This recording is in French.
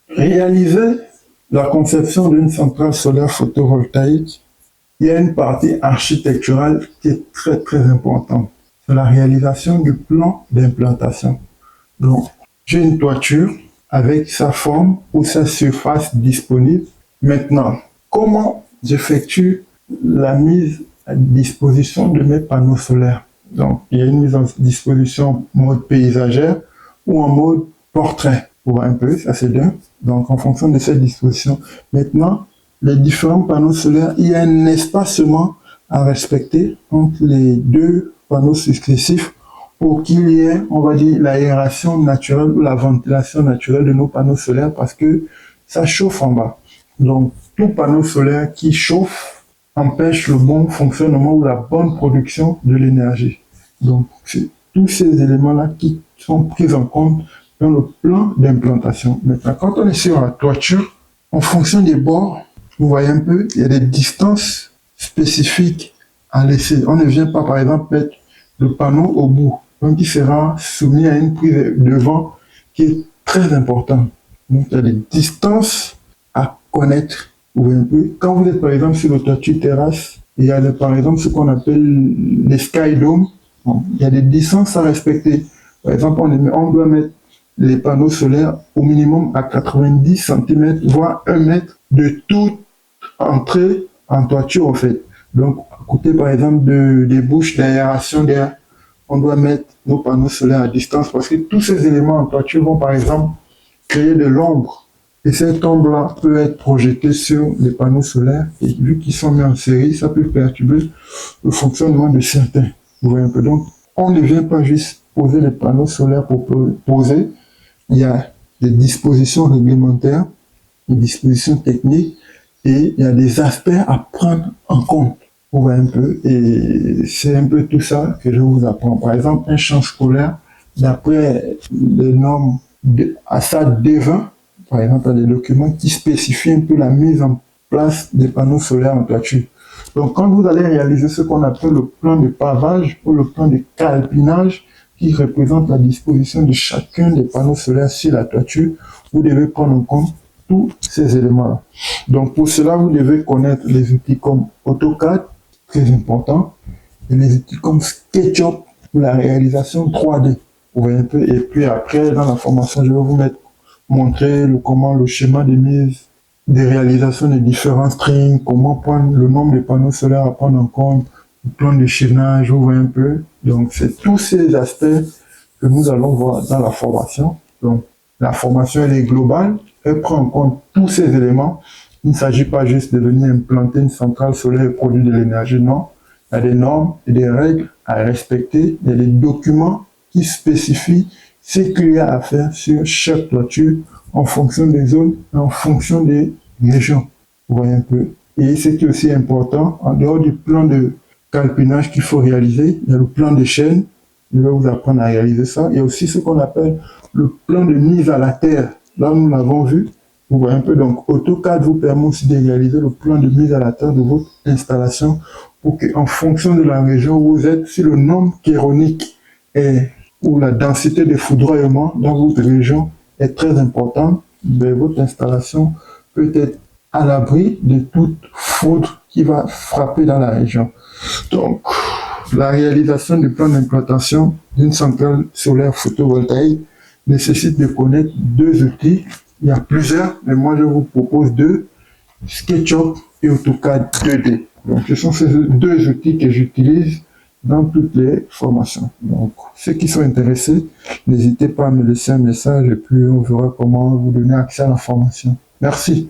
réaliser la conception d'une centrale solaire photovoltaïque, il y a une partie architecturale qui est très très importante. C'est la réalisation du plan d'implantation. Donc, j'ai une toiture avec sa forme ou sa surface disponible. Maintenant, comment j'effectue la mise à disposition de mes panneaux solaires? Donc, il y a une mise en disposition en mode paysagère ou en mode portrait. Vous voyez un peu, ça c'est deux. Donc, en fonction de cette disposition. Maintenant, les différents panneaux solaires, il y a un espacement à respecter entre les deux panneaux successifs pour qu'il y ait, on va dire, l'aération naturelle ou la ventilation naturelle de nos panneaux solaires parce que ça chauffe en bas. Donc, tout panneau solaire qui chauffe empêche le bon fonctionnement ou la bonne production de l'énergie. Donc, c'est tous ces éléments-là qui sont pris en compte dans le plan d'implantation. Maintenant, quand on est sur la toiture, en fonction des bords, vous voyez un peu, il y a des distances spécifiques à laisser. On ne vient pas, par exemple, mettre le panneau au bout. Donc, il sera soumis à une prise de vent qui est très importante. Donc, il y a des distances à connaître. Vous voyez un peu. Quand vous êtes, par exemple, sur le toiture terrasse, il y a, par exemple, ce qu'on appelle les sky domes. Bon, il y a des distances à respecter. Par exemple, on doit mettre les panneaux solaires au minimum à 90 cm, voire 1 mètre de toute entrée en toiture, en fait. Donc, à côté, par exemple, des bouches d'aération d'air, on doit mettre nos panneaux solaires à distance parce que tous ces éléments en toiture vont, par exemple, créer de l'ombre. Et cette ombre-là peut être projetée sur les panneaux solaires et vu qu'ils sont mis en série, ça peut perturber le fonctionnement de certains. Vous voyez un peu. Donc, on ne vient pas juste poser les panneaux solaires pour poser. Il y a des dispositions réglementaires, des dispositions techniques et il y a des aspects à prendre en compte. Vous voyez un peu. Et c'est un peu tout ça que je vous apprends. Par exemple, un champ scolaire, d'après les normes ASAD D20, par exemple, il y a des documents qui spécifient un peu la mise en place des panneaux solaires en toiture. Donc, quand vous allez réaliser ce qu'on appelle le plan de pavage ou le plan de calpinage, qui représente la disposition de chacun des panneaux solaires sur la toiture, vous devez prendre en compte tous ces éléments-là. Donc, pour cela, vous devez connaître les outils comme AutoCAD, très important, et les outils comme SketchUp pour la réalisation 3D. Vous voyez un peu. Et puis après, dans la formation, je vais vous montrer comment le schéma de mise, des réalisations des différents strings, comment prendre le nombre de panneaux solaires à prendre en compte, le plan de chaînage, vous voyez un peu. Donc, c'est tous ces aspects que nous allons voir dans la formation. Donc, la formation, elle est globale, elle prend en compte tous ces éléments. Il ne s'agit pas juste de venir implanter une centrale solaire et produire de l'énergie, non. Il y a des normes et des règles à respecter, il y a des documents qui spécifient ce qu'il y a à faire sur chaque toiture en fonction des zones et en fonction des régions. Vous voyez un peu. Et ce qui est aussi important, en dehors du plan de calpinage qu'il faut réaliser, il y a le plan de chaîne, je vais vous apprendre à réaliser ça. Il y a aussi ce qu'on appelle le plan de mise à la terre. Là, nous l'avons vu. Vous voyez un peu. Donc, AutoCAD vous permet aussi de réaliser le plan de mise à la terre de votre installation pour qu'en fonction de la région où vous êtes, si le nombre chéronique ou la densité de foudroiement dans votre région est très importante, ben, votre installation peut être à l'abri de toute foudre qui va frapper dans la région. Donc, la réalisation du plan d'implantation d'une centrale solaire photovoltaïque nécessite de connaître deux outils. Il y a plusieurs, mais moi je vous propose deux, SketchUp et AutoCAD 2D. Donc, ce sont ces deux outils que j'utilise dans toutes les formations. Donc, ceux qui sont intéressés, n'hésitez pas à me laisser un message et puis on verra comment vous donner accès à la formation. Merci.